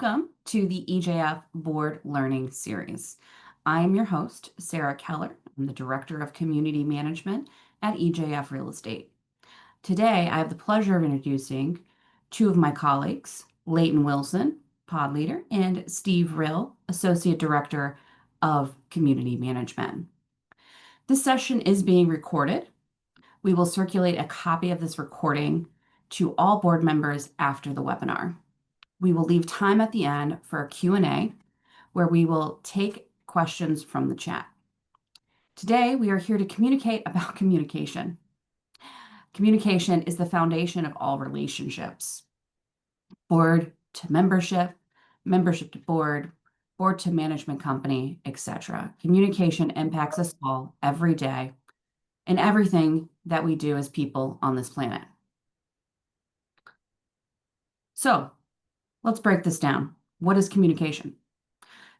Welcome to the EJF Board Learning Series. I am your host, Sarah Keller. I'm the Director of Community Management at EJF Real Estate. Today, I have the pleasure of introducing two of my colleagues, Leighton Wilson, Pod Leader, and Steve Rill, Associate Director of Community Management. This session is being recorded. We will circulate a copy of this recording to all board members after the webinar. We will leave time at the end for a Q&A where we will take questions from the chat. Today, we are here to communicate about communication. Communication is the foundation of all relationships. Board to membership, membership to board, board to management company, etc. Communication impacts us all every day in everything that we do as people on this planet. So, let's break this down. What is communication?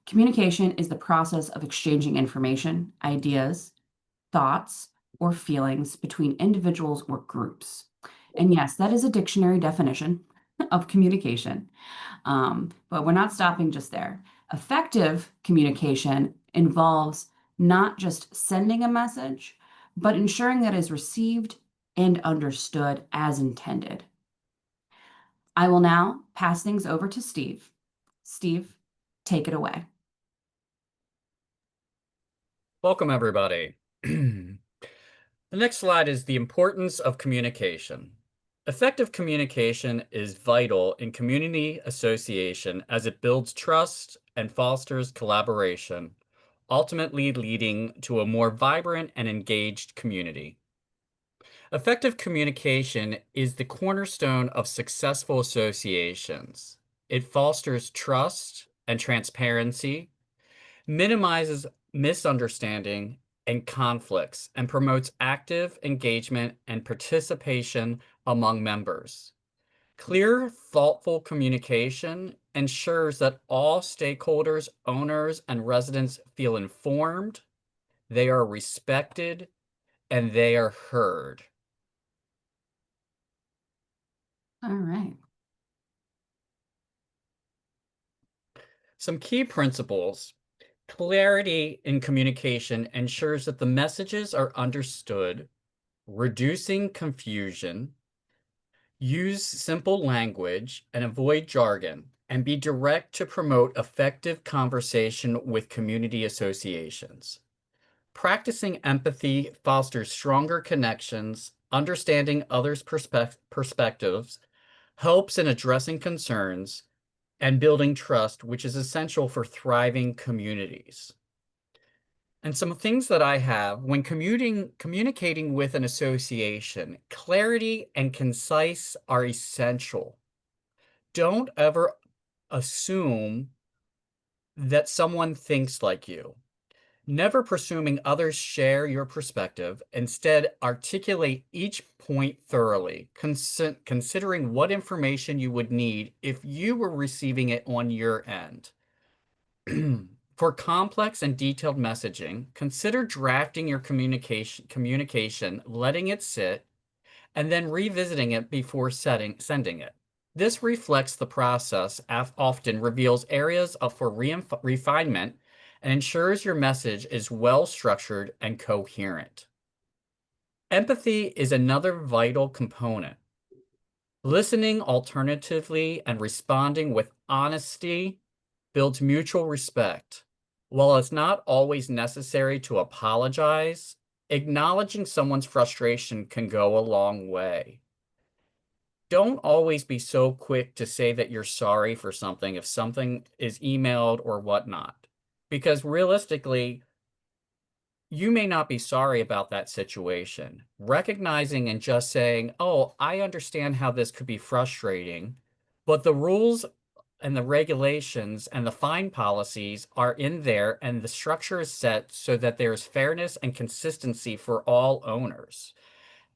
Communication is the process of exchanging information, ideas, thoughts, or feelings between individuals or groups. And yes, that is a dictionary definition of communication. But we're not stopping just there. Effective communication involves not just sending a message, but ensuring that it is received and understood as intended. I will now pass things over to Steve. Steve, take it away. Welcome, everybody. The next slide is the importance of communication. Effective communication is vital in community association as it builds trust and fosters collaboration, ultimately leading to a more vibrant and engaged community. Effective communication is the cornerstone of successful associations. It fosters trust and transparency, minimizes misunderstanding and conflicts, and promotes active engagement and participation among members. Clear, thoughtful communication ensures that all stakeholders, owners, and residents feel informed, they are respected, and they are heard. All right. Some key principles. Clarity in communication ensures that the messages are understood, reducing confusion, use simple language and avoid jargon, and be direct to promote effective conversation with community associations. Practicing empathy fosters stronger connections, understanding others' perspectives, helps in addressing concerns, and building trust, which is essential for thriving communities. And some things that I have when communicating with an association, clarity and concise are essential. Don't ever assume that someone thinks like you. Never presuming others share your perspective. Instead, articulate each point thoroughly, considering what information you would need if you were receiving it on your end. For complex and detailed messaging, consider drafting your communication, letting it sit, and then revisiting it before sending it. This reflects the process, often reveals areas for refinement, and ensures your message is well-structured and coherent. Empathy is another vital component. Listening alternatively and responding with honesty builds mutual respect. While it's not always necessary to apologize, acknowledging someone's frustration can go a long way. Don't always be so quick to say that you're sorry for something if something is emailed or whatnot. Because realistically, you may not be sorry about that situation. Recognizing and just saying, oh, I understand how this could be frustrating, but the rules and the regulations and the fine policies are in there and the structure is set so that there's fairness and consistency for all owners.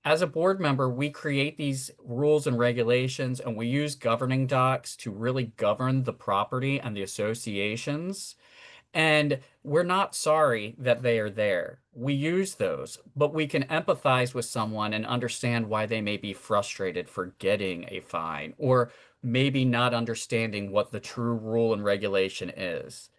As a board member, we create these rules and regulations and we use governing docs to really govern the property and the associations. And we're not sorry that they are there. We use those, but we can empathize with someone and understand why they may be frustrated for getting a fine, or maybe not understanding what the true rule and regulation is.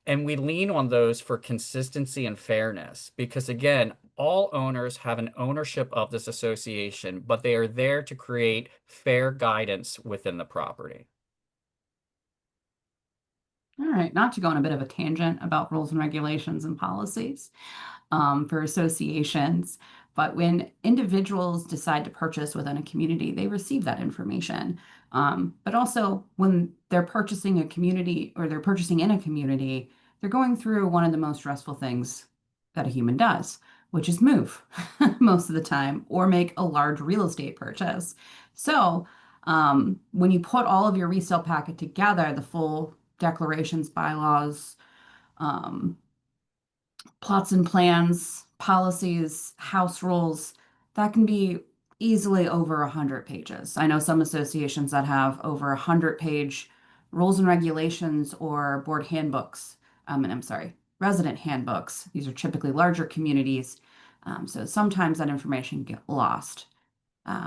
And we lean on those for consistency and fairness because, again, all owners have an ownership of this association, but they are there to create fair guidance within the property. All right, not to go on a bit of a tangent about rules and regulations and policies for associations, but when individuals decide to purchase within a community, they receive that information. But also, when they're purchasing a community or they're purchasing in a community, they're going through one of the most stressful things that a human does, which is move most of the time or make a large real estate purchase. So, when you put all of your resale packet together, the full declarations, bylaws, um, plots and plans, policies, house rules, that can be easily over 100 pages. I know some associations that have over 100-page rules and regulations or board handbooks. And I'm sorry, resident handbooks. These are typically larger communities. So sometimes that information get lost,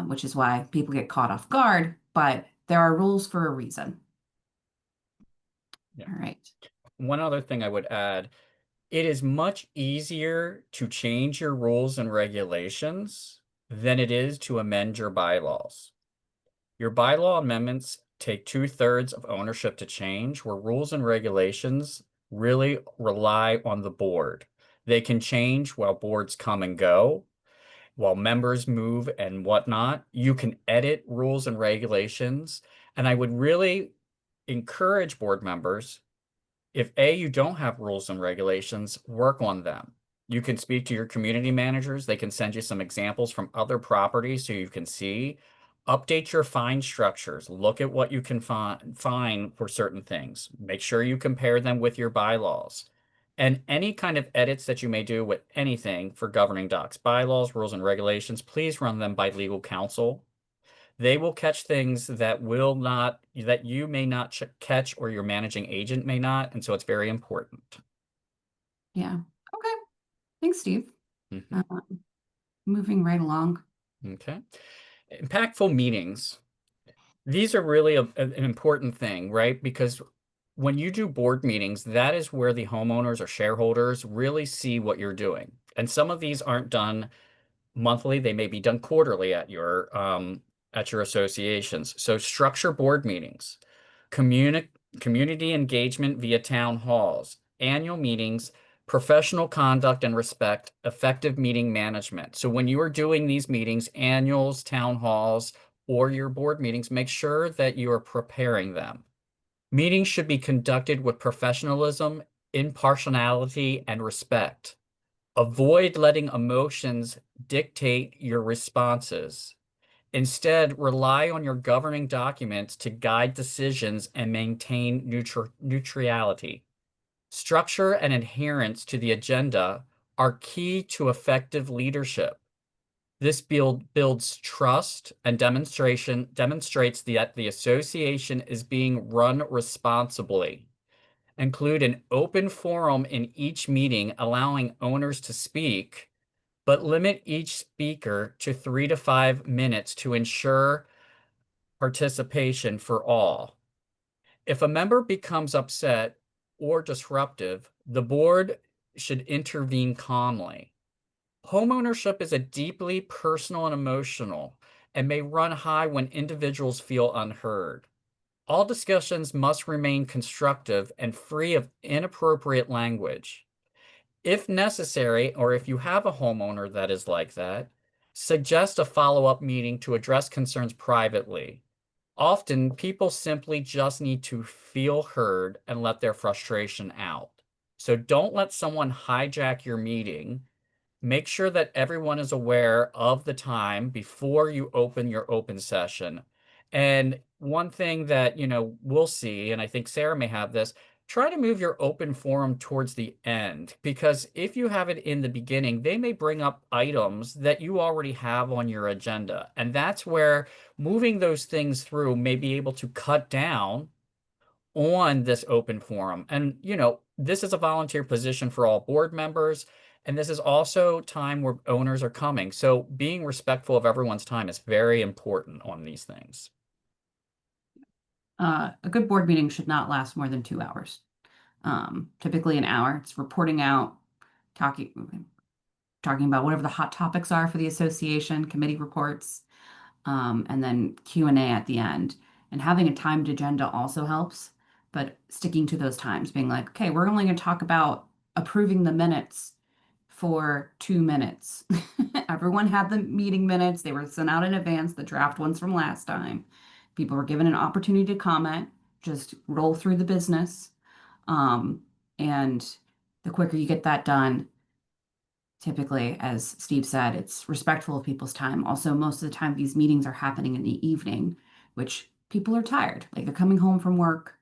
which is why people get caught off guard, but there are rules for a reason. Yeah. All right. One other thing I would add, it is much easier to change your rules and regulations than it is to amend your bylaws. Your bylaw amendments take 2/3 of ownership to change, where rules and regulations really rely on the board. They can change while boards come and go, while members move and whatnot. You can edit rules and regulations. And I would really encourage board members, if A, you don't have rules and regulations, work on them. You can speak to your community managers. They can send you some examples from other properties so you can see. Update your fine structures. Look at what you can find for certain things. Make sure you compare them with your bylaws. And any kind of edits that you may do with anything for governing docs, bylaws, rules, and regulations, please run them by legal counsel. They will catch things that you may not catch or your managing agent may not. And so it's very important. Yeah. Okay. Thanks, Steve. Mhm. Moving right along. Okay. Impactful meetings. These are really an important thing, right? Because when you do board meetings, that is where the homeowners or shareholders really see what you're doing. And some of these aren't done monthly, they may be done quarterly at your associations. So structure board meetings, community engagement via town halls, annual meetings, professional conduct and respect, effective meeting management. So when you are doing these meetings, annuals, town halls, or your board meetings, make sure that you are preparing them. Meetings should be conducted with professionalism, impartiality, and respect. Avoid letting emotions dictate your responses. Instead, rely on your governing documents to guide decisions and maintain neutrality. Structure and adherence to the agenda are key to effective leadership. This builds trust and demonstrates that the association is being run responsibly. Include an open forum in each meeting, allowing owners to speak, but limit each speaker to 3 to 5 minutes to ensure participation for all. If a member becomes upset or disruptive, the board should intervene calmly. Homeownership is a deeply personal and emotional and may run high when individuals feel unheard. All discussions must remain constructive and free of inappropriate language. If necessary, or if you have a homeowner that is like that, suggest a follow-up meeting to address concerns privately. Often, people simply just need to feel heard and let their frustration out. So don't let someone hijack your meeting. Make sure that everyone is aware of the time before you open your open session. And one thing that, we'll see, and I think Sarah may have this, try to move your open forum towards the end, because if you have it in the beginning, they may bring up items that you already have on your agenda. And that's where moving those things through may be able to cut down on this open forum. And, this is a volunteer position for all board members. And this is also time where owners are coming. So being respectful of everyone's time is very important on these things. A good board meeting should not last more than 2 hours. Typically an hour. It's reporting out, talking about whatever the hot topics are for the association, committee reports, and then Q&A at the end. And having a timed agenda also helps, but sticking to those times, being like, okay, we're only going to talk about approving the minutes for 2 minutes. Everyone had the meeting minutes. They were sent out in advance, the draft ones from last time. People were given an opportunity to comment, just roll through the business. Um, and the quicker you get that done, typically, as Steve said, it's respectful of people's time. Also, most of the time, these meetings are happening in the evening, which people are tired. Like they're coming home from work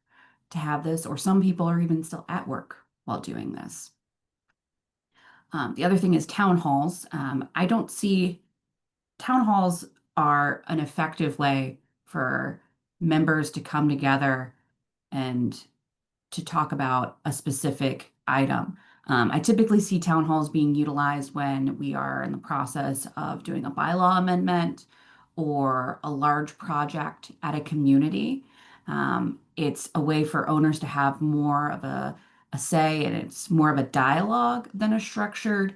to have this, or some people are even still at work while doing this. The other thing is town halls. I don't see town halls are an effective way for members to come together and to talk about a specific item. I typically see town halls being utilized when we are in the process of doing a bylaw amendment or a large project at a community. It's a way for owners to have more of a say, and it's more of a dialogue than a structured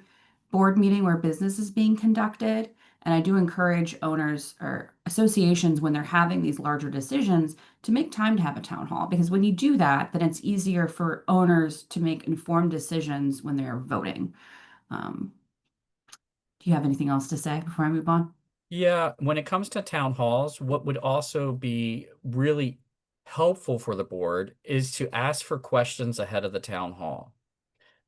board meeting where business is being conducted. And I do encourage owners or associations when they're having these larger decisions to make time to have a town hall, because when you do that, then it's easier for owners to make informed decisions when they're voting. Um, do you have anything else to say before I move on? Yeah, when it comes to town halls, what would also be really helpful for the board is to ask for questions ahead of the town hall.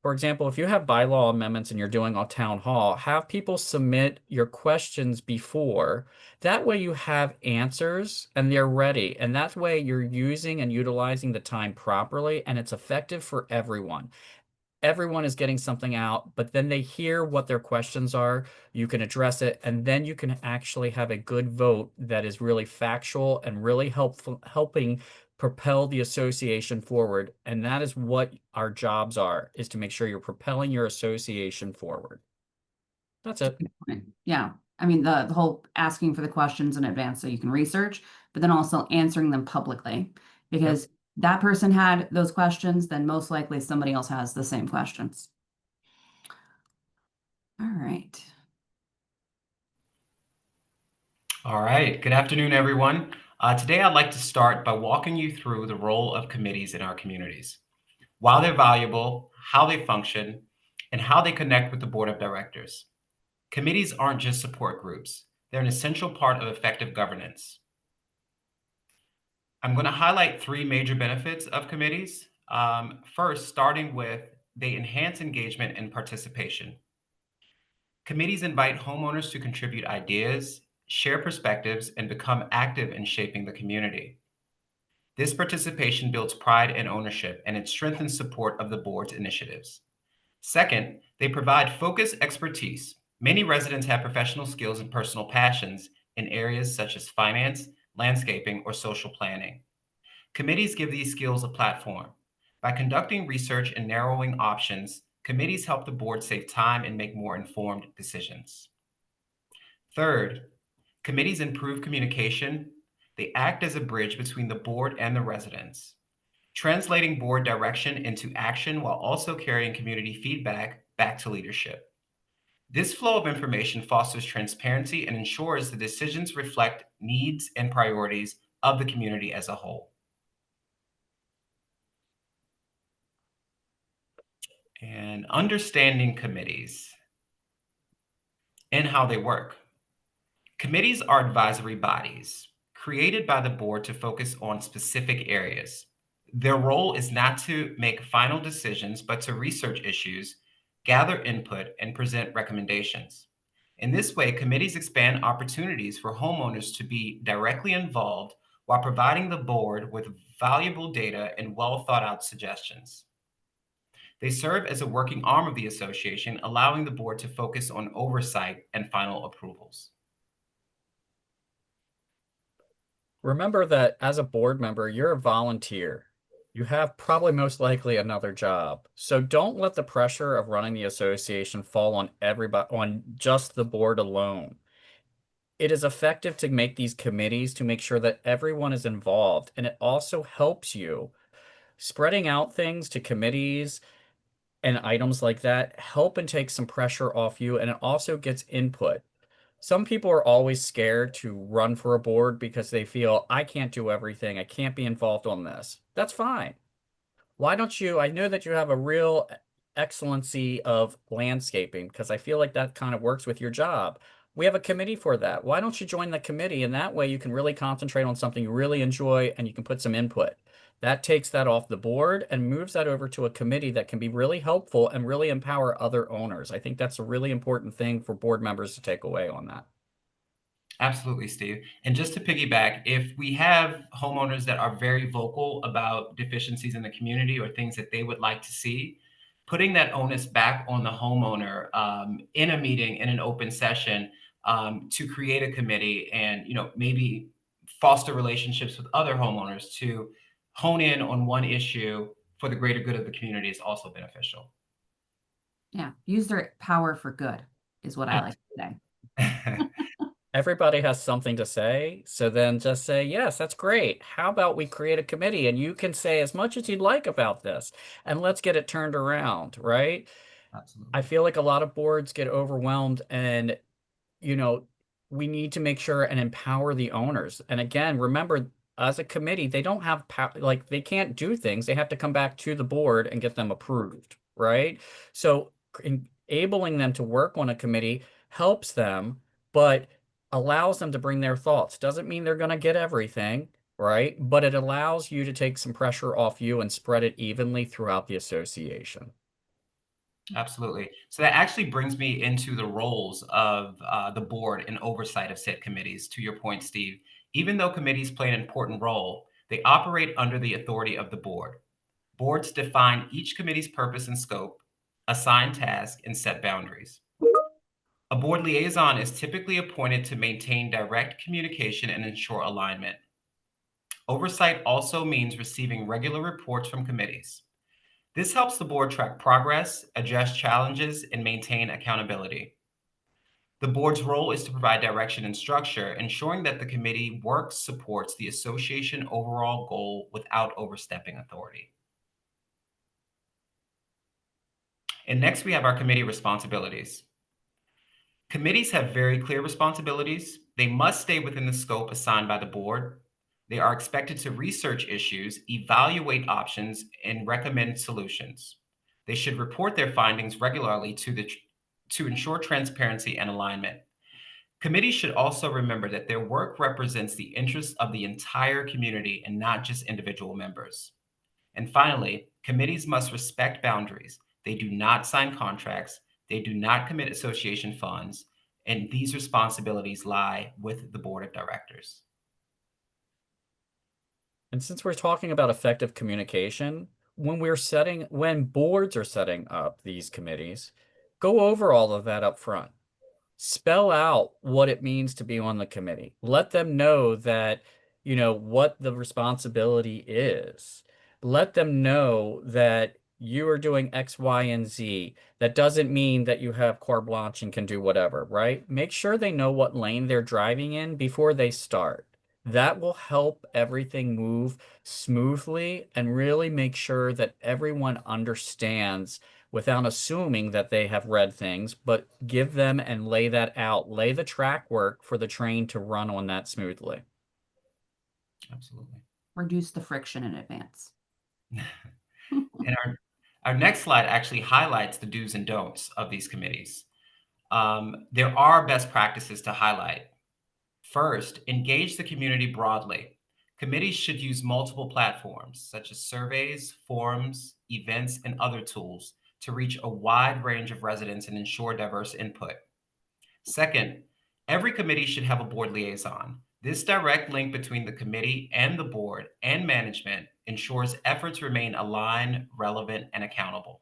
For example, if you have bylaw amendments and you're doing a town hall, have people submit your questions before. That way you have answers and they're ready. And that way you're using and utilizing the time properly and it's effective for everyone. Everyone is getting something out, but then they hear what their questions are. You can address it, and then you can actually have a good vote that is really factual and really helping propel the association forward. And that is what our jobs are, is to make sure you're propelling your association forward. That's it. Yeah. I mean, the whole asking for the questions in advance so you can research, but then also answering them publicly. Yep. Because that person had those questions, then most likely somebody else has the same questions. All right. All right. Good afternoon, everyone. Today, I'd like to start by walking you through the role of committees in our communities, why they're valuable, how they function, and how they connect with the board of directors. Committees aren't just support groups. They're an essential part of effective governance. I'm going to highlight three major benefits of committees. First, starting with they enhance engagement and participation. Committees invite homeowners to contribute ideas, share perspectives, and become active in shaping the community. This participation builds pride and ownership, and it strengthens support of the board's initiatives. Second, they provide focused expertise. Many residents have professional skills and personal passions in areas such as finance, landscaping, or social planning. Committees give these skills a platform. By conducting research and narrowing options, committees help the board save time and make more informed decisions. Third, committees improve communication. They act as a bridge between the board and the residents, translating board direction into action while also carrying community feedback back to leadership. This flow of information fosters transparency and ensures the decisions reflect needs and priorities of the community as a whole. And understanding committees and how they work. Committees are advisory bodies created by the board to focus on specific areas. Their role is not to make final decisions, but to research issues, gather input, and present recommendations. In this way, committees expand opportunities for homeowners to be directly involved while providing the board with valuable data and well thought out suggestions. They serve as a working arm of the association, allowing the board to focus on oversight and final approvals. Remember that as a board member, you're a volunteer. You have probably most likely another job. So don't let the pressure of running the association fall on everybody, on just the board alone. it is effective to make these committees to make sure that everyone is involved. And it also helps you spreading out things to committees and items like that help and take some pressure off you. And it also gets input. Some people are always scared to run for a board because they feel I can't do everything. I can't be involved on this. That's fine. Why don't you? I know that you have a real excellency of landscaping because I feel like that kind of works with your job. We have a committee for that. Why don't you join the committee? And that way you can really concentrate on something you really enjoy and you can put some input. That takes that off the board and moves that over to a committee that can be really helpful and really empower other owners. I think that's a really important thing for board members to take away on that. Absolutely, Steve. And just to piggyback, if we have homeowners that are very vocal about deficiencies in the community or things that they would like to see, putting that onus back on the homeowner in a meeting, in an open session, to create a committee and maybe foster relationships with other homeowners to hone in on one issue for the greater good of the community is also beneficial. Yeah, use their power for good is what I like to say. Everybody has something to say. So then just say, yes, that's great. How about we create a committee and you can say as much as you'd like about this and let's get it turned around, right? Absolutely. I feel like a lot of boards get overwhelmed and, you know, we need to make sure and empower the owners. And again, remember, as a committee, they don't have power, like they can't do things. They have to come back to the board and get them approved, right? So enabling them to work on a committee helps them, but allows them to bring their thoughts. Doesn't mean they're going to get everything, right? But it allows you to take some pressure off you and spread it evenly throughout the association. Absolutely. So that actually brings me into the roles of the board and oversight of said committees. To your point, Steve, even though committees play an important role, they operate under the authority of the board. Boards define each committee's purpose and scope, assign tasks, and set boundaries. A board liaison is typically appointed to maintain direct communication and ensure alignment. Oversight also means receiving regular reports from committees. This helps the board track progress, address challenges, and maintain accountability. The board's role is to provide direction and structure, ensuring that the committee work supports the association overall goal without overstepping authority. And next, we have our committee responsibilities. Committees have very clear responsibilities. They must stay within the scope assigned by the board. They are expected to research issues, evaluate options, and recommend solutions. They should report their findings regularly to ensure transparency and alignment. Committees should also remember that their work represents the interests of the entire community and not just individual members. And finally, committees must respect boundaries. They do not sign contracts, they do not commit association funds, and these responsibilities lie with the board of directors. And since we're talking about effective communication, when boards are setting up these committees, go over all of that up front. Spell out what it means to be on the committee. Let them know that, what the responsibility is. Let them know that you are doing X, Y, and Z. That doesn't mean that you have carte blanche and can do whatever, right? Make sure they know what lane they're driving in before they start. That will help everything move smoothly and really make sure that everyone understands without assuming that they have read things, but give them and lay that out, lay the track work for the train to run on that smoothly. Absolutely. Reduce the friction in advance. And our next slide actually highlights the do's and don'ts of these committees. There are best practices to highlight. First, engage the community broadly. Committees should use multiple platforms, such as surveys, forums, events, and other tools to reach a wide range of residents and ensure diverse input. Second, every committee should have a board liaison. This direct link between the committee and the board and management ensures efforts remain aligned, relevant, and accountable.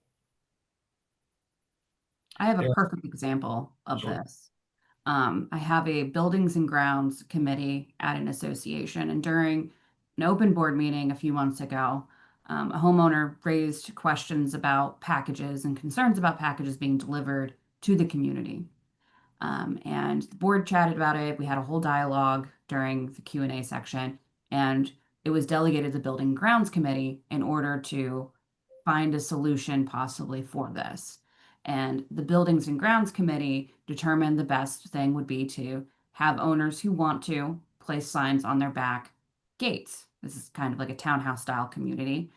I have a There- perfect example of Sure. this. I have a buildings and grounds committee at an association, and during an open board meeting a few months ago, a homeowner raised questions about packages and concerns about packages being delivered to the community. And the board chatted about it. We had a whole dialogue during the Q&A section, and it was delegated to the Building and Grounds Committee in order to find a solution possibly for this. And the Buildings and Grounds Committee determined the best thing would be to have owners who want to place signs on their back gates. This is kind of like a townhouse style community.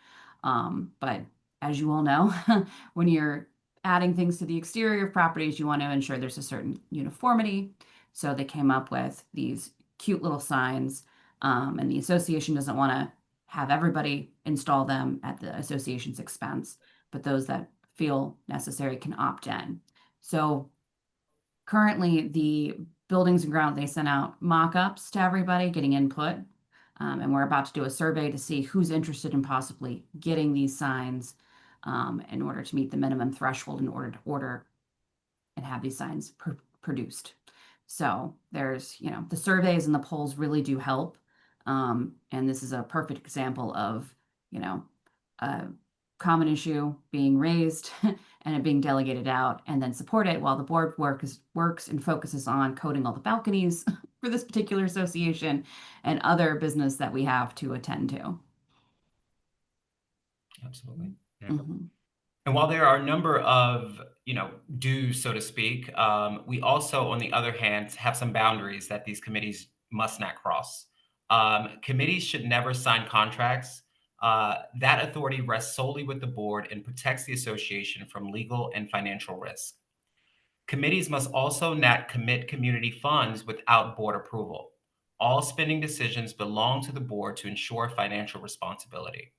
But as you all know, when you're adding things to the exterior of properties, you want to ensure there's a certain uniformity. So they came up with these cute little signs, and the association doesn't want to have everybody install them at the association's expense, but those that feel necessary can opt in. So currently, the Buildings and Grounds, they sent out mock-ups to everybody, getting input. And we're about to do a survey to see who's interested in possibly getting these signs in order to meet the minimum threshold in order to order and have these signs produced. So there's, the surveys and the polls really do help. And this is a perfect example of, a common issue being raised and it being delegated out and then supported while the board works and focuses on coding all the balconies for this particular association and other business that we have to attend to. Absolutely. Yeah. Mhm. And while there are a number of, dues, so to speak, we also, on the other hand, have some boundaries that these committees must not cross. Committees should never sign contracts. That authority rests solely with the board and protects the association from legal and financial risk. Committees must also not commit community funds without board approval. All spending decisions belong to the board to ensure financial responsibility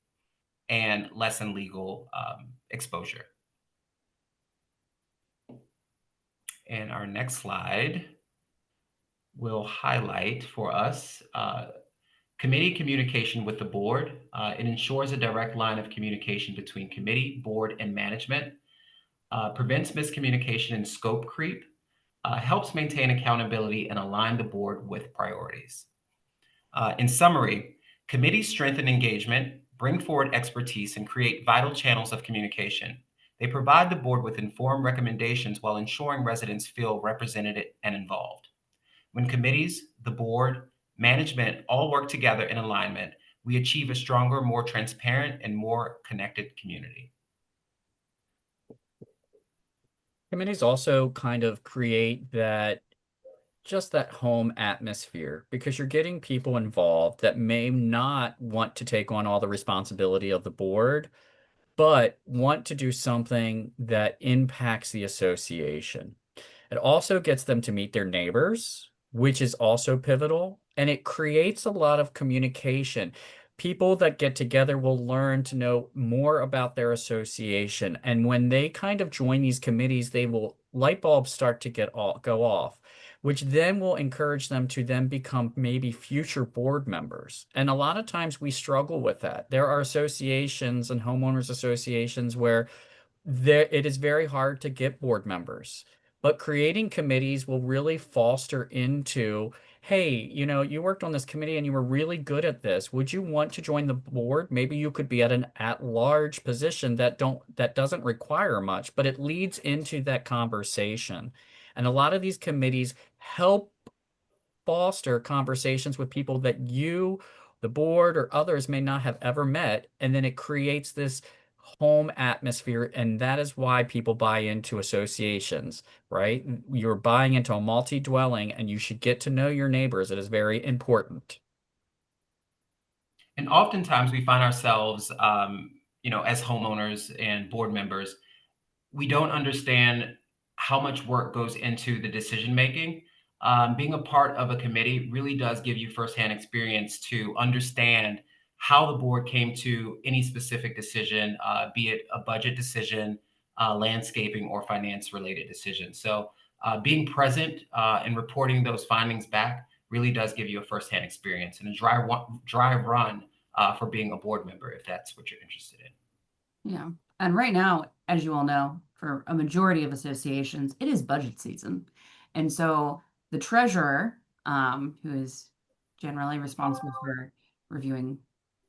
and lessen legal exposure. And our next slide will highlight for us committee communication with the board. It ensures a direct line of communication between committee, board, and management, prevents miscommunication and scope creep, helps maintain accountability and align the board with priorities. In summary, committees strengthen engagement, bring forward expertise, and create vital channels of communication. They provide the board with informed recommendations while ensuring residents feel represented and involved. When committees, the board, management all work together in alignment, we achieve a stronger, more transparent, and more connected community. Committees also kind of create just that home atmosphere because you're getting people involved that may not want to take on all the responsibility of the board, but want to do something that impacts the association. It also gets them to meet their neighbors, which is also pivotal, and it creates a lot of communication. People that get together will learn to know more about their association. And when they kind of join these committees, light bulbs start to go off, which then will encourage them to then become maybe future board members. And a lot of times we struggle with that. There are associations and homeowners associations where it is very hard to get board members, but creating committees will really foster into, hey, you worked on this committee and you were really good at this. Would you want to join the board? Maybe you could be at an at-large position that doesn't require much, but it leads into that conversation. And a lot of these committees help foster conversations with people that the board, or others may not have ever met. And then it creates this home atmosphere. And that is why people buy into associations, right? You're buying into a multi-dwelling and you should get to know your neighbors. It is very important. And oftentimes we find ourselves, as homeowners and board members, we don't understand how much work goes into the decision making. Being a part of a committee really does give you firsthand experience to understand how the board came to any specific decision, be it a budget decision, landscaping, or finance related decision. So being present and reporting those findings back really does give you a firsthand experience and a dry run for being a board member, if that's what you're interested in. Yeah. And right now, as you all know, for a majority of associations, it is budget season. And so the treasurer, who is generally responsible for reviewing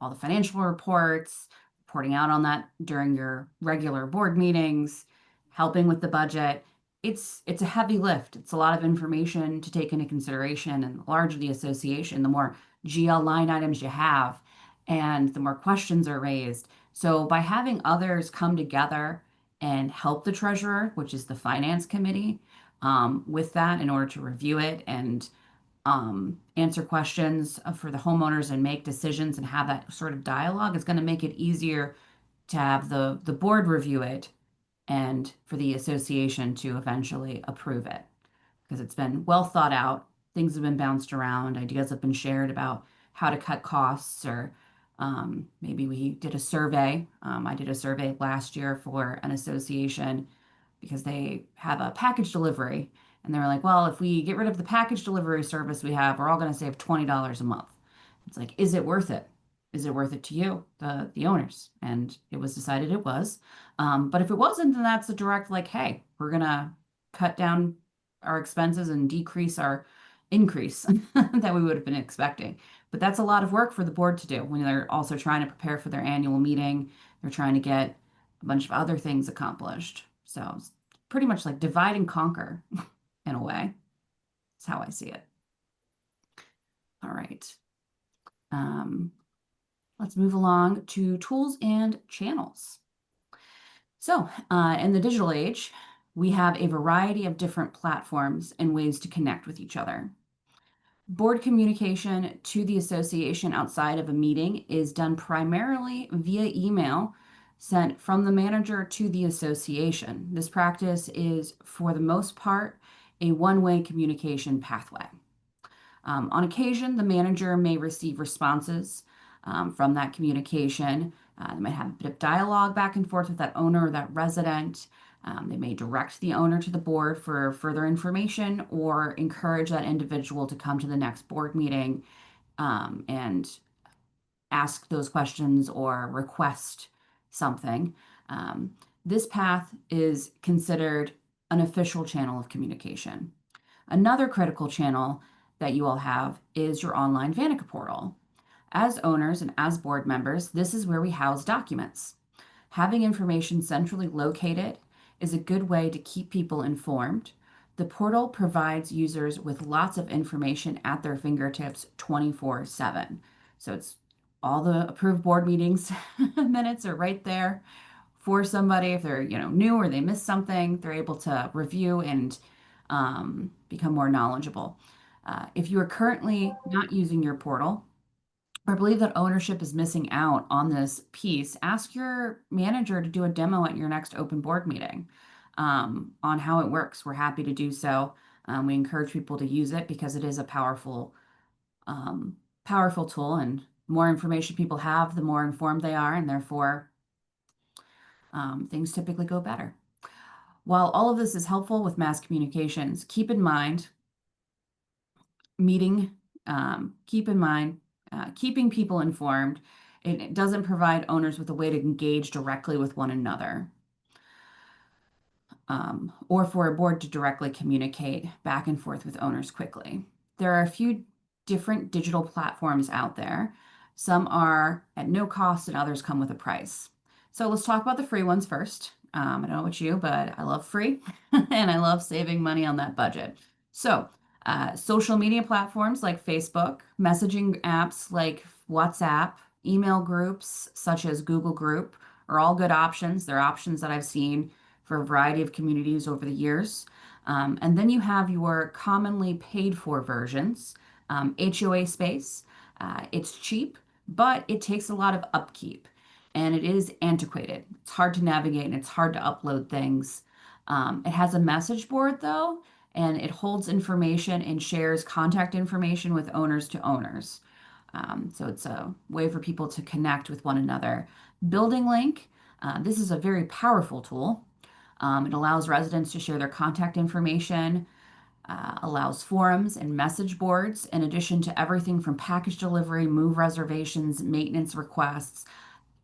all the financial reports, reporting out on that during your regular board meetings, helping with the budget, it's a heavy lift. It's a lot of information to take into consideration, and the larger the association, the more GL line items you have, and the more questions are raised. So by having others come together and help the treasurer, which is the finance committee, with that in order to review it and answer questions for the homeowners and make decisions and have that sort of dialogue, is going to make it easier to have the board review it and for the association to eventually approve it because it's been well thought out. Things have been bounced around, ideas have been shared about how to cut costs, or maybe we did a survey. I did a survey last year for an association because they have a package delivery. And they were like, well, if we get rid of the package delivery service we have, we're all going to save $20 a month. It's like, is it worth it? Is it worth it to you, the owners? And it was decided it was. But if it wasn't, then that's a direct like, hey, we're gonna cut down our expenses and decrease our increase that we would have been expecting. But that's a lot of work for the board to do when they're also trying to prepare for their annual meeting. They're trying to get a bunch of other things accomplished. So it's pretty much like divide and conquer in a way. That's how I see it. All right. Let's move along to tools and channels. So, in the digital age, we have a variety of different platforms and ways to connect with each other. Board communication to the association outside of a meeting is done primarily via email sent from the manager to the association. This practice is, for the most part, a one-way communication pathway. On occasion, the manager may receive responses from that communication. They might have a bit of dialogue back and forth with that owner or that resident. They may direct the owner to the board for further information or encourage that individual to come to the next board meeting and ask those questions or request something. This path is considered an official channel of communication. Another critical channel that you all have is your online Vanica portal. As owners and as board members, this is where we house documents. Having information centrally located is a good way to keep people informed. The portal provides users with lots of information at their fingertips 24/7. So it's all the approved board meetings minutes are right there for somebody. If they're new or they missed something, they're able to review and become more knowledgeable. If you are currently not using your portal or believe that ownership is missing out on this piece, ask your manager to do a demo at your next open board meeting on how it works. We're happy to do so. We encourage people to use it because it is a powerful tool, and the more information people have, the more informed they are, and therefore things typically go better. While all of this is helpful with mass communications, keep in mind keeping people informed. It doesn't provide owners with a way to engage directly with one another, or for a board to directly communicate back and forth with owners quickly. There are a few different digital platforms out there. Some are at no cost and others come with a price. So let's talk about the free ones first. I don't know about you, but I love free and I love saving money on that budget. So social media platforms like Facebook, messaging apps like WhatsApp, email groups such as Google Group are all good options. They're options that I've seen for a variety of communities over the years. And then you have your commonly paid for versions, HOA Space. It's cheap, but it takes a lot of upkeep and it is antiquated. It's hard to navigate and it's hard to upload things. It has a message board though, and it holds information and shares contact information with owners to owners. So it's a way for people to connect with one another. Building Link, this is a very powerful tool. It allows residents to share their contact information, allows forums and message boards, in addition to everything from package delivery, move reservations, maintenance requests.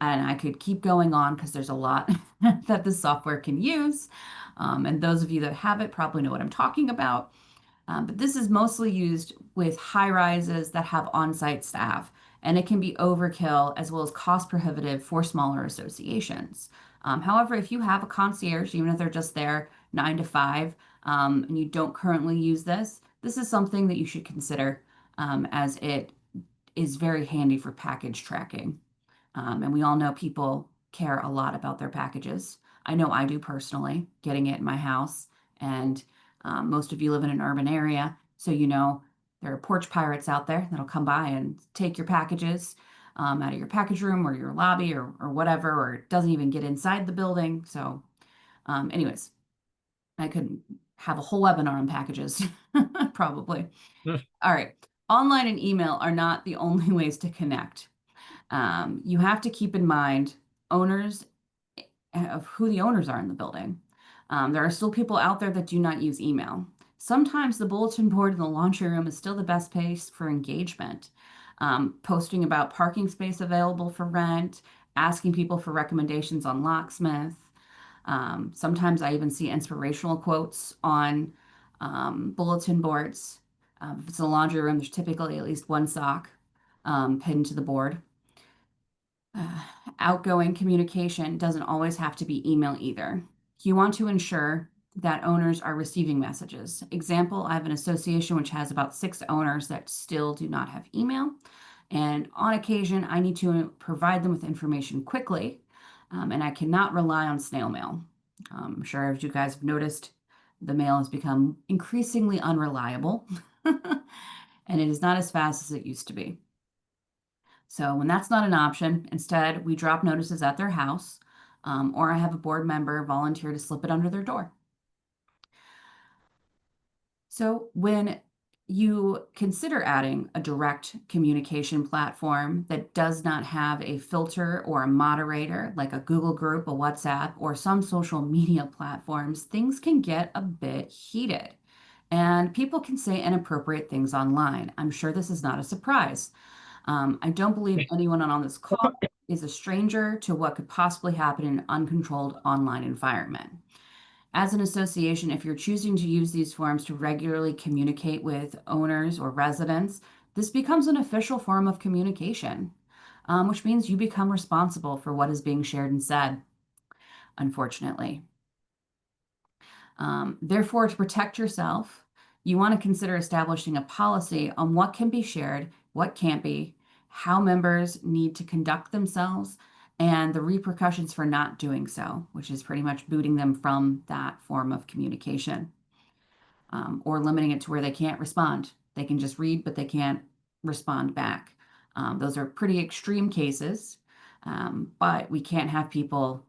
And I could keep going on because there's a lot that the software can use. And those of you that have it probably know what I'm talking about. But this is mostly used with high rises that have on-site staff. and it can be overkill as well as cost prohibitive for smaller associations. However, if you have a concierge, even if they're just there 9 to 5, and you don't currently use this, this is something that you should consider, as it is very handy for package tracking. And we all know people care a lot about their packages. I know I do personally, getting it in my house. And most of you live in an urban area, so you know there are porch pirates out there that'll come by and take your packages out of your package room or your lobby or whatever, or it doesn't even get inside the building. So, anyways, I could have a whole webinar on packages, probably. All right. Online and email are not the only ways to connect. You have to keep in mind owners of who the owners are in the building. There are still people out there that do not use email. Sometimes the bulletin board in the laundry room is still the best place for engagement. Posting about parking space available for rent, asking people for recommendations on locksmith. Sometimes I even see inspirational quotes on bulletin boards. If it's a laundry room, there's typically at least one sock pinned to the board. Uh, Outgoing communication doesn't always have to be email either. You want to ensure that owners are receiving messages. Example, I have an association which has about 6 owners that still do not have email. And on occasion, I need to provide them with information quickly, and I cannot rely on snail mail. I'm sure as you guys have noticed, the mail has become increasingly unreliable, and it is not as fast as it used to be. So when that's not an option, instead we drop notices at their house, or I have a board member volunteer to slip it under their door. So when you consider adding a direct communication platform that does not have a filter or a moderator like a Google group, a WhatsApp, or some social media platforms, things can get a bit heated. And people can say inappropriate things online. I'm sure this is not a surprise. I don't believe anyone on this call is a stranger to what could possibly happen in an uncontrolled online environment. As an association, if you're choosing to use these forums to regularly communicate with owners or residents, this becomes an official form of communication, which means you become responsible for what is being shared and said, unfortunately. Therefore, to protect yourself, you want to consider establishing a policy on what can be shared, what can't be, how members need to conduct themselves, and the repercussions for not doing so, which is pretty much booting them from that form of communication, or limiting it to where they can't respond. They can just read, but they can't respond back. Those are pretty extreme cases, but we can't have people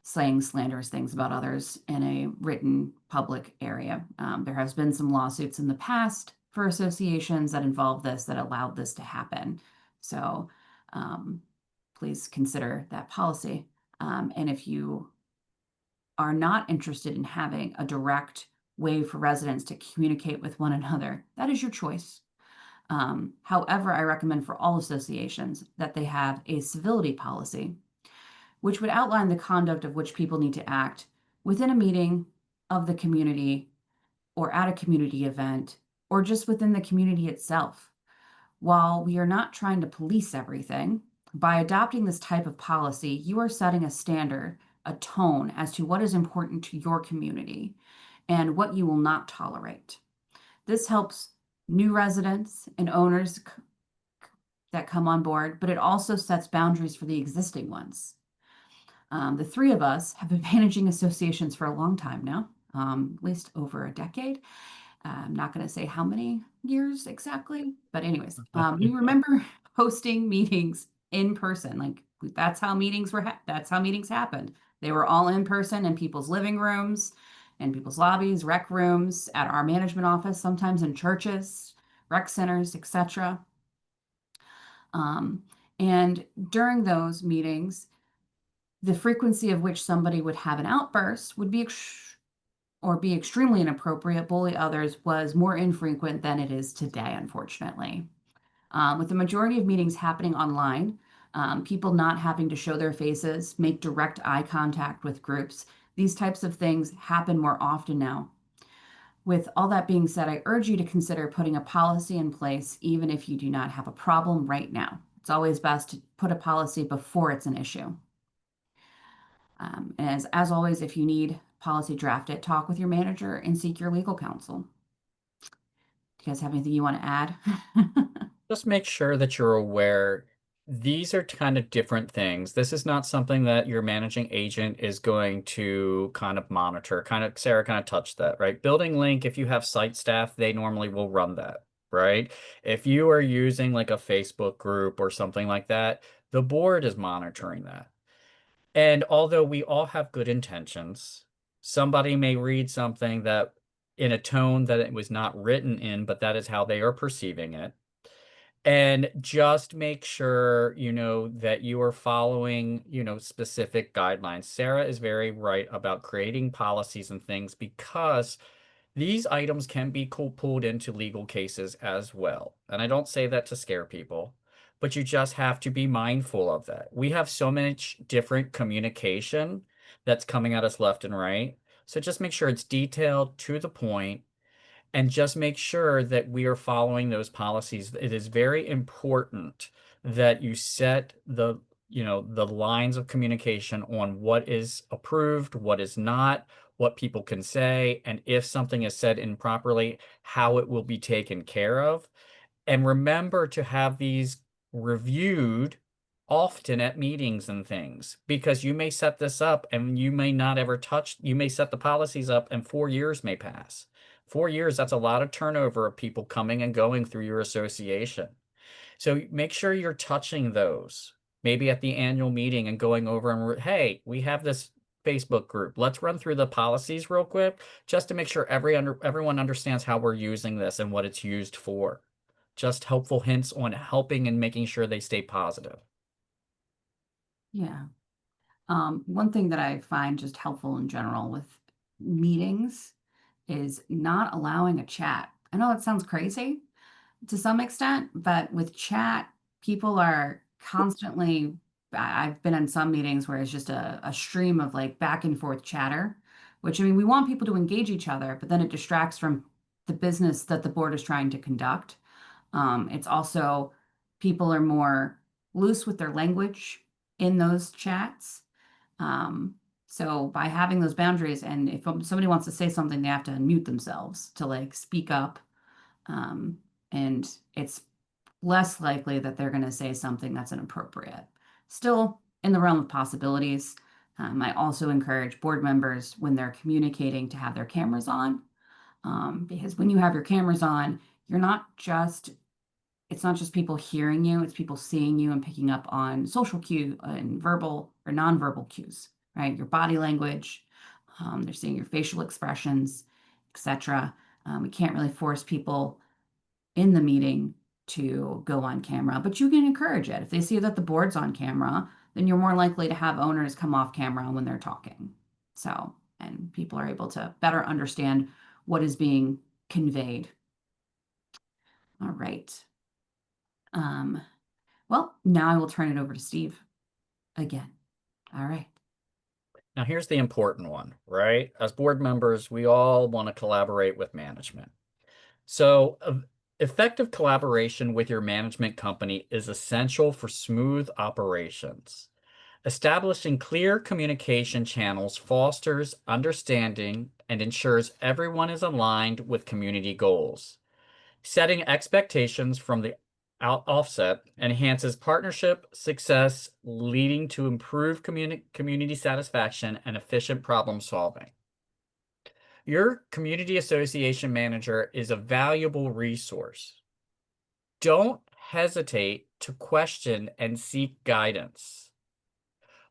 saying slanderous things about others in a written public area. There has been some lawsuits in the past for associations that involve this, that allowed this to happen. So please consider that policy. And if you are not interested in having a direct way for residents to communicate with one another, that is your choice. However, I recommend for all associations that they have a civility policy, which would outline the conduct of which people need to act within a meeting of the community or at a community event or just within the community itself. While we are not trying to police everything, by adopting this type of policy, you are setting a standard, a tone as to what is important to your community and what you will not tolerate. This helps new residents and owners that come on board, but it also sets boundaries for the existing ones. The 3 of us have been managing associations for a long time now, at least over a decade. I'm not going to say how many years exactly, but anyways, we remember hosting meetings in person. Like that's how meetings that's how meetings happened. They were all in person in people's living rooms, in people's lobbies, rec rooms, at our management office, sometimes in churches, rec centers, etc. And during those meetings, the frequency of which somebody would have an outburst would be extremely inappropriate, bully others, was more infrequent than it is today, unfortunately. With the majority of meetings happening online, people not having to show their faces, make direct eye contact with groups, these types of things happen more often now. With all that being said, I urge you to consider putting a policy in place, even if you do not have a problem right now. It's always best to put a policy before it's an issue. And as always, if you need policy drafted, talk with your manager and seek your legal counsel. Do you guys have anything you want to add? Just make sure that you're aware these are kind of different things. This is not something that your managing agent is going to kind of monitor. Sarah kind of touched that, right? Building Link, if you have site staff, they normally will run that, right? If you are using like a Facebook group or something like that, the board is monitoring that. And although we all have good intentions, somebody may read something that in a tone that it was not written in, but that is how they are perceiving it. And just make sure, that you are following, specific guidelines. Sarah is very right about creating policies and things because these items can be pulled into legal cases as well. And I don't say that to scare people, but you just have to be mindful of that. We have so much different communication that's coming at us left and right. So just make sure it's detailed, to the point, and just make sure that we are following those policies. It is very important that you set the lines of communication on what is approved, what is not, what people can say, and if something is said improperly, how it will be taken care of. And remember to have these reviewed often at meetings and things, because you may set this up and you may not ever you may set the policies up and 4 years may pass. 4 years, that's a lot of turnover of people coming and going through your association. So make sure you're touching those, maybe at the annual meeting and going over and, hey, we have this Facebook group. Let's run through the policies real quick, just to make sure everyone understands how we're using this and what it's used for. Just helpful hints on helping and making sure they stay positive. Yeah. One thing that I find just helpful in general with meetings is not allowing a chat. I know that sounds crazy to some extent, but with chat, people are constantly, I've been in some meetings where it's just a stream of like back and forth chatter, which, I mean, we want people to engage each other, but then it distracts from the business that the board is trying to conduct. It's also, people are more loose with their language in those chats. So by having those boundaries, and if somebody wants to say something, they have to unmute themselves to like speak up. And it's less likely that they're going to say something that's inappropriate. Still in the realm of possibilities. I also encourage board members when they're communicating to have their cameras on, because when you have your cameras on, it's not just people hearing you, it's people seeing you and picking up on social cue and verbal or nonverbal cues, right? Your body language, they're seeing your facial expressions, etc. We can't really force people in the meeting to go on camera, but you can encourage it. If they see that the board's on camera, then you're more likely to have owners come off camera when they're talking. So, and people are able to better understand what is being conveyed. All right. Well, now I will turn it over to Steve again. All right. Now, here's the important one, right? As board members, we all want to collaborate with management. So effective collaboration with your management company is essential for smooth operations. Establishing clear communication channels fosters understanding and ensures everyone is aligned with community goals. Setting expectations from the offset enhances partnership success, leading to improved community satisfaction and efficient problem solving. Your community association manager is a valuable resource. Don't hesitate to question and seek guidance.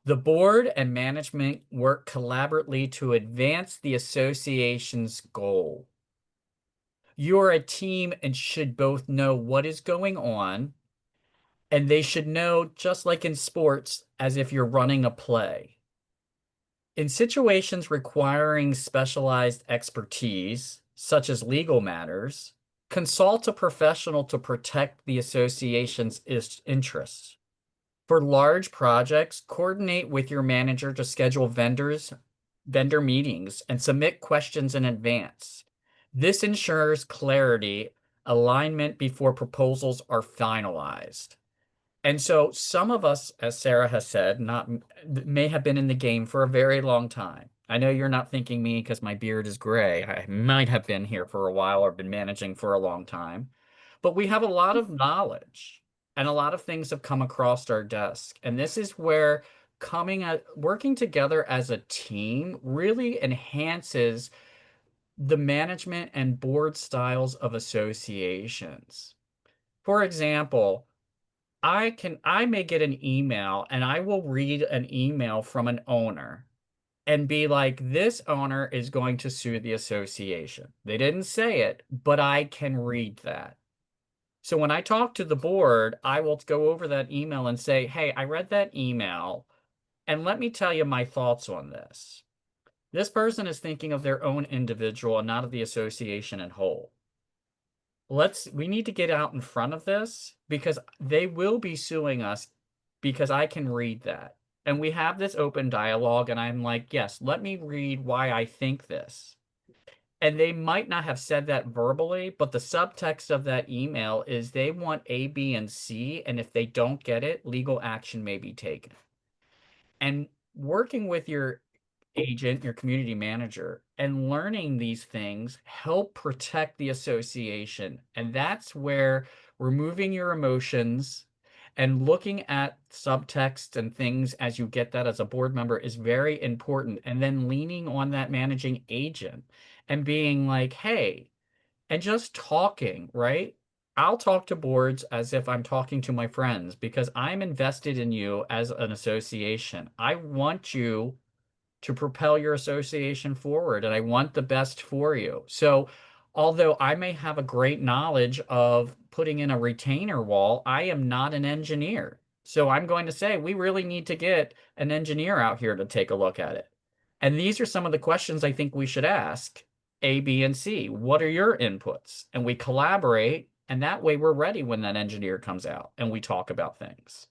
The board and management work collaboratively to advance the association's goal. You're a team and should both know what is going on, and they should know, just like in sports, as if you're running a play. In situations requiring specialized expertise, such as legal matters, consult a professional to protect the association's interests. For large projects, coordinate with your manager to schedule vendor meetings and submit questions in advance. This ensures clarity, alignment before proposals are finalized. And so some of us, as Sarah has said, not may have been in the game for a very long time. I know you're not thinking me because my beard is gray. I might have been here for a while or been managing for a long time. But we have a lot of knowledge and a lot of things have come across our desk. And this is where working together as a team really enhances the management and board styles of associations. For example, I may get an email and I will read an email from an owner and be like, this owner is going to sue the association. They didn't say it, but I can read that. So when I talk to the board, I will go over that email and say, hey, I read that email and let me tell you my thoughts on this. This person is thinking of their own individual and not of the association in whole. We need to get out in front of this because they will be suing us because I can read that. And we have this open dialogue and I'm like, yes, let me read why I think this. And they might not have said that verbally, but the subtext of that email is they want A, B, and C. And if they don't get it, legal action may be taken. And working with your agent, your community manager, and learning these things help protect the association. And that's where removing your emotions and looking at subtext and things as you get that as a board member is very important. And then leaning on that managing agent and being like, hey, and just talking, right? I'll talk to boards as if I'm talking to my friends because I'm invested in you as an association. I want you to propel your association forward and I want the best for you. So, although I may have a great knowledge of putting in a retainer wall, I am not an engineer. So, I'm going to say we really need to get an engineer out here to take a look at it. And these are some of the questions I think we should ask A, B, and C. What are your inputs? And we collaborate, and that way we're ready when that engineer comes out and we talk about things.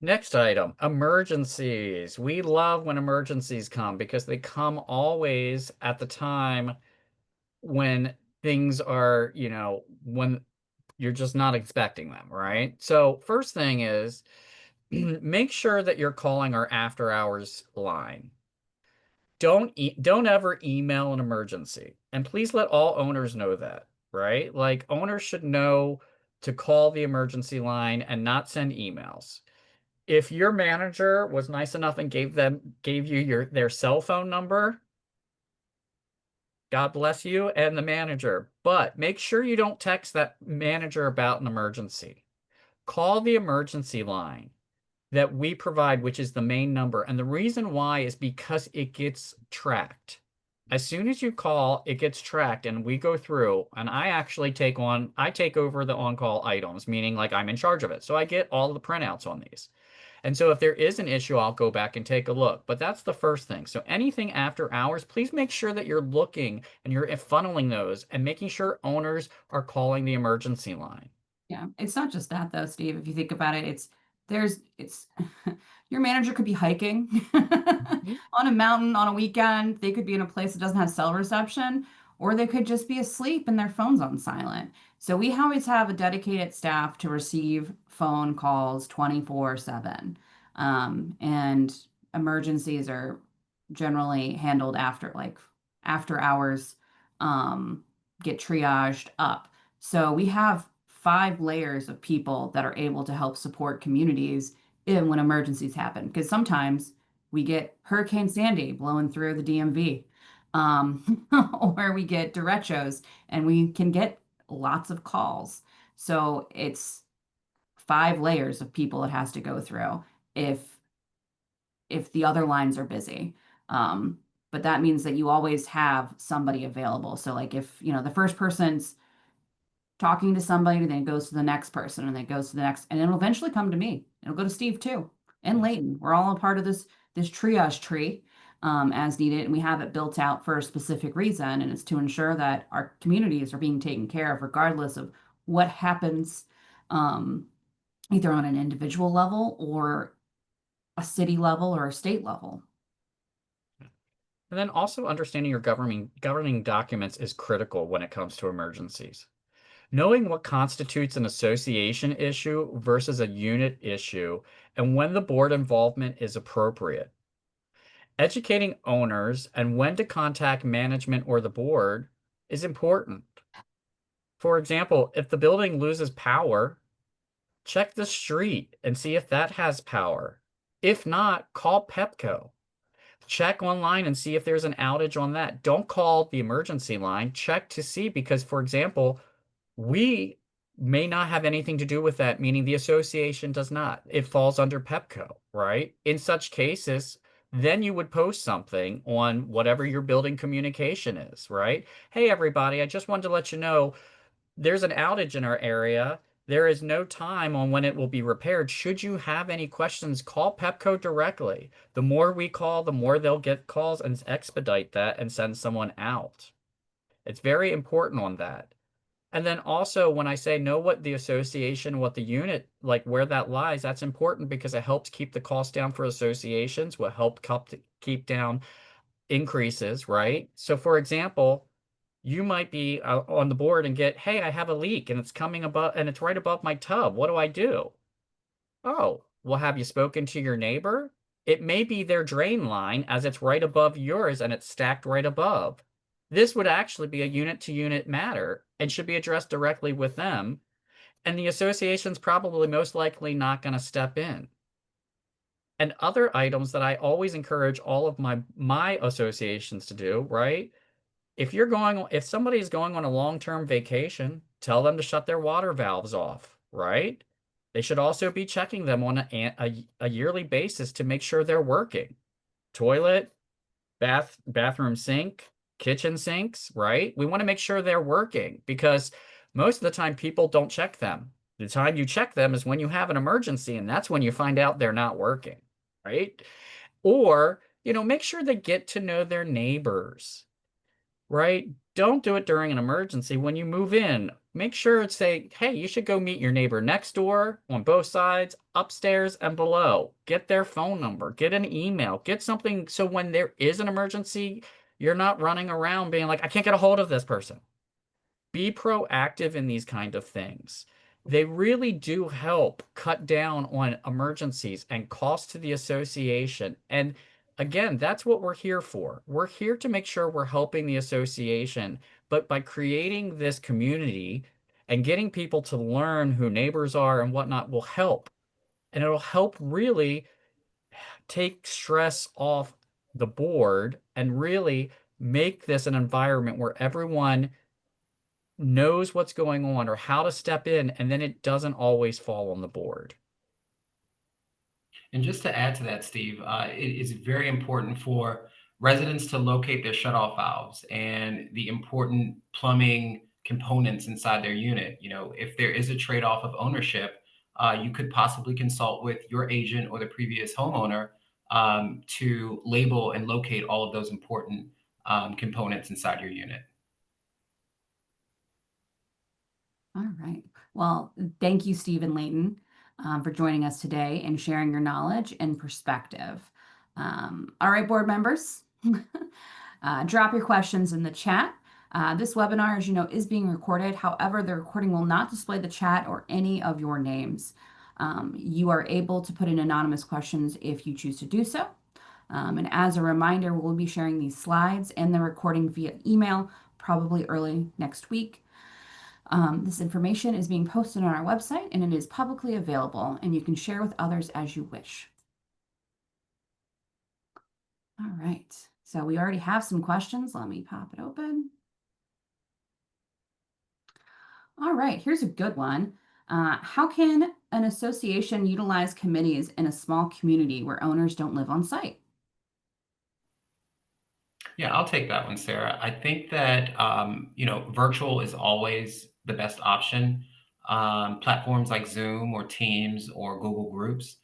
Next item, emergencies. We love when emergencies come because they come always at the time when things are, when you're just not expecting them, right? So first thing is make sure that you're calling our after hours line. Don't ever email an emergency. And please let all owners know that, right? Like owners should know to call the emergency line and not send emails. If your manager was nice enough and gave you their cell phone number, God bless you and the manager. But make sure you don't text that manager about an emergency. Call the emergency line that we provide, which is the main number. And the reason why is because it gets tracked. As soon as you call, it gets tracked and we go through and I take over the on-call items, meaning like I'm in charge of it. So I get all the printouts on these. And so if there is an issue, I'll go back and take a look. But that's the first thing. So anything after hours, please make sure that you're looking and you're funneling those and making sure owners are calling the emergency line. Yeah, it's not just that though, Steve. If you think about it, it's your manager could be hiking on a mountain on a weekend. They could be in a place that doesn't have cell reception, or they could just be asleep and their phone's on silent. So we always have a dedicated staff to receive phone calls 24/7. And emergencies are generally handled after hours, um, get triaged up. So we have 5 layers of people that are able to help support communities in when emergencies happen. Because sometimes we get Hurricane Sandy blowing through the DMV, or we get derechos, and we can get lots of calls. So it's 5 layers of people it has to go through if the other lines are busy. But that means that you always have somebody available. So like if, the first person's talking to somebody, then it goes to the next person, and then it goes to the next, and it'll eventually come to me. It'll go to Steve too, and Leighton. We're all a part of this triage tree, as needed, and we have it built out for a specific reason, and it's to ensure that our communities are being taken care of regardless of what happens, either on an individual level or a city level or a state level. And then also understanding your governing documents is critical when it comes to emergencies. Knowing what constitutes an association issue versus a unit issue and when the board involvement is appropriate. Educating owners and when to contact management or the board is important. For example, if the building loses power, check the street and see if that has power. If not, call Pepco. Check online and see if there's an outage on that. Don't call the emergency line. Check to see because, for example, we may not have anything to do with that, meaning the association does not. It falls under Pepco, right? In such cases, then you would post something on whatever your building communication is, right? Hey, everybody, I just wanted to let you know there's an outage in our area. There is no time on when it will be repaired. Should you have any questions, call Pepco directly. The more we call, the more they'll get calls and expedite that and send someone out. It's very important on that. And then also when I say know what the association, what the unit, like where that lies, that's important because it helps keep the cost down for associations, will help keep down increases, right? So for example, you might be on the board and get, hey, I have a leak and it's coming above and it's right above my tub. What do I do? Oh, well, have you spoken to your neighbor? It may be their drain line as it's right above yours and it's stacked right above. This would actually be a unit to unit matter and should be addressed directly with them. And the association's probably most likely not going to step in. And other items that I always encourage all of my associations to do, right? If somebody's going on a long-term vacation, tell them to shut their water valves off, right? They should also be checking them on a yearly basis to make sure they're working. Toilet, bathroom sink, kitchen sinks, right? We want to make sure they're working because most of the time people don't check them. The time you check them is when you have an emergency, and that's when you find out they're not working, right? Or, make sure they get to know their neighbors, right? Don't do it during an emergency. When you move in, make sure to say, hey, you should go meet your neighbor next door on both sides, upstairs and below. Get their phone number, get an email, get something so when there is an emergency, you're not running around being like, I can't get a hold of this person. Be proactive in these kind of things. They really do help cut down on emergencies and costs to the association. And again, that's what we're here for. We're here to make sure we're helping the association, but by creating this community and getting people to learn who neighbors are and whatnot will help. And it'll help really take stress off the board and really make this an environment where everyone knows what's going on or how to step in, and then it doesn't always fall on the board. And just to add to that, Steve, it is very important for residents to locate their shutoff valves and the important plumbing components inside their unit. If there is a trade-off of ownership, you could possibly consult with your agent or the previous homeowner to label and locate all of those important components inside your unit. All right. Well, thank you, Stephen Layton, for joining us today and sharing your knowledge and perspective. All right, board members, drop your questions in the chat. This webinar, as you know, is being recorded. However, the recording will not display the chat or any of your names. You are able to put in anonymous questions if you choose to do so. And as a reminder, we'll be sharing these slides and the recording via email probably early next week. This information is being posted on our website and it is publicly available and you can share with others as you wish. All right, so we already have some questions. Let me pop it open. All right, here's a good one. How can an association utilize committees in a small community where owners don't live on site? Yeah, I'll take that one, Sarah. I think that virtual is always the best option. Platforms like Zoom or Teams or Google Groups,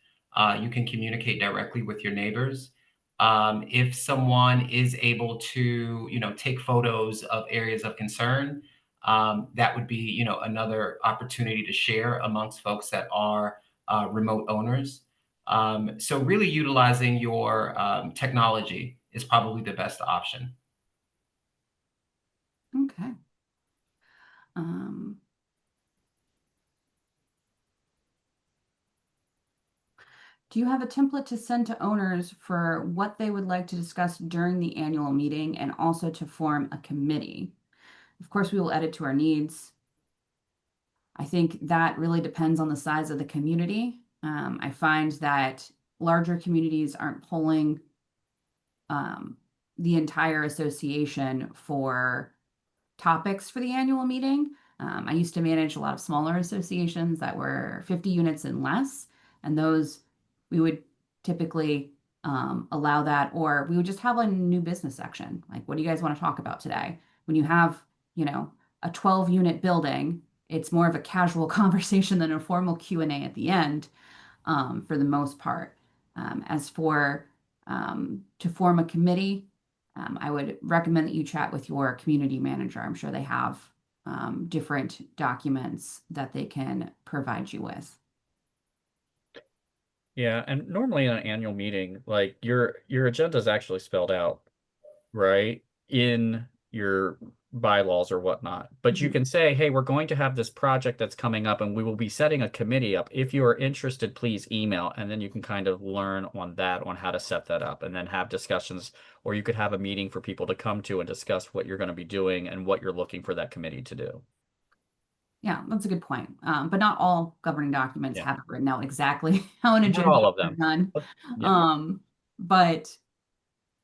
you can communicate directly with your neighbors. If someone is able to, take photos of areas of concern, that would be, another opportunity to share amongst folks that are remote owners. So really utilizing your technology is probably the best option. Okay. Um, do you have a template to send to owners for what they would like to discuss during the annual meeting and also to form a committee? Of course, we will edit to our needs. I think that really depends on the size of the community. I find that larger communities aren't pulling the entire association for topics for the annual meeting. I used to manage a lot of smaller associations that were 50 units and less, and those we would typically allow that, or we would just have a new business section. Like, what do you guys want to talk about today? When you have, a 12-unit building, it's more of a casual conversation than a formal Q&A at the end, for the most part. As for to form a committee, I would recommend that you chat with your community manager. I'm sure they have different documents that they can provide you with. Yeah, and normally in an annual meeting, like your agenda is actually spelled out, right, in your bylaws or whatnot. But you Mhm. can say, hey, we're going to have this project that's coming up and we will be setting a committee up. If you are interested, please email. And then you can kind of learn on how to set that up and then have discussions, or you could have a meeting for people to come to and discuss what you're going to be doing and what you're looking for that committee to do. Yeah, that's a good point. But not all governing documents Yeah. have it written out exactly how an Not agenda all of is them. done. Yeah. But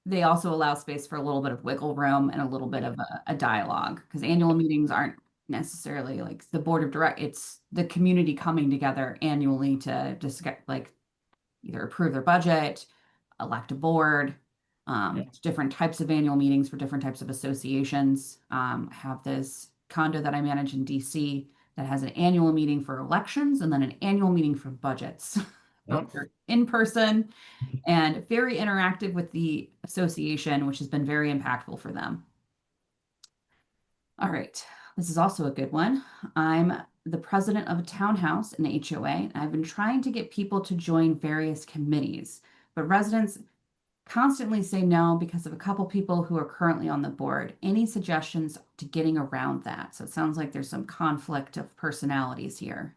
they also allow space for a little bit of wiggle room and a little bit of a dialogue, because annual meetings aren't necessarily like the board of direct, it's the community coming together annually to discuss, like, either approve their budget, elect a board, Yeah. different types of annual meetings for different types of associations. I have this condo that I manage in DC that has an annual meeting for elections and then an annual meeting for budgets. Oh. Both are in person and very interactive with the association, which has been very impactful for them. All right, this is also a good one. I'm the president of a townhouse in HOA, and I've been trying to get people to join various committees, but residents constantly say no because of a couple people who are currently on the board. Any suggestions to getting around that? So it sounds like there's some conflict of personalities here.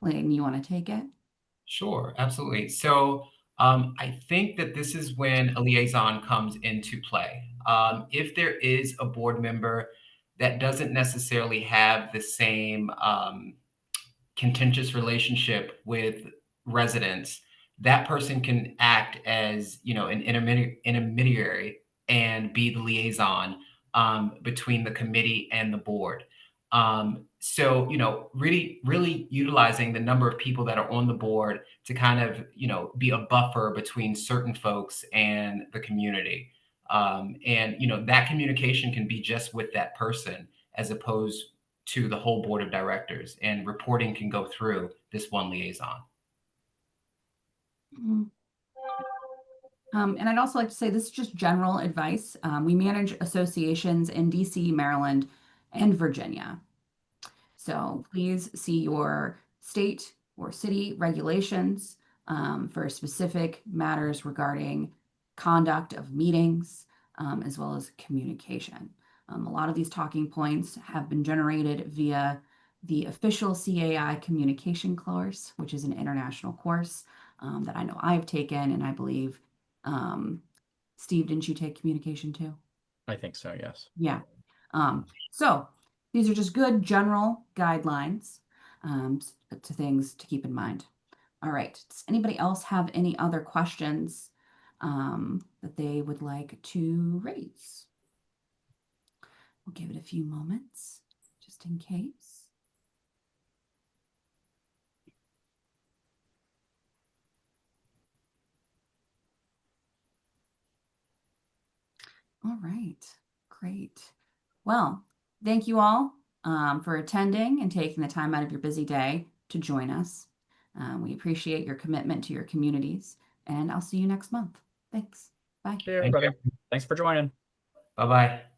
Layton, you want to take it? Sure, absolutely. So I think that this is when a liaison comes into play. If there is a board member that doesn't necessarily have the same contentious relationship with residents, that person can act as, an intermediary and be the liaison between the committee and the board. So, really, really utilizing the number of people that are on the board to kind of, be a buffer between certain folks and the community. And, that communication can be just with that person as opposed to the whole board of directors, and reporting can go through this one liaison. Mhm. And I'd also like to say this is just general advice. We manage associations in DC, Maryland, and Virginia. So please see your state or city regulations for specific matters regarding conduct of meetings, as well as communication. A lot of these talking points have been generated via the official CAI communication course, which is an international course that I know I've taken, and I believe, Steve, didn't you take communication too? I think so, yes. Yeah. So these are just good general guidelines to things to keep in mind. All right. Does anybody else have any other questions that they would like to raise? We'll give it a few moments just in case. All right. Great. Well, thank you all for attending and taking the time out of your busy day to join us. We appreciate your commitment to your communities, and I'll see you next month. Thanks. Bye. See you, Thank everybody. you. Thanks for joining. Bye-bye.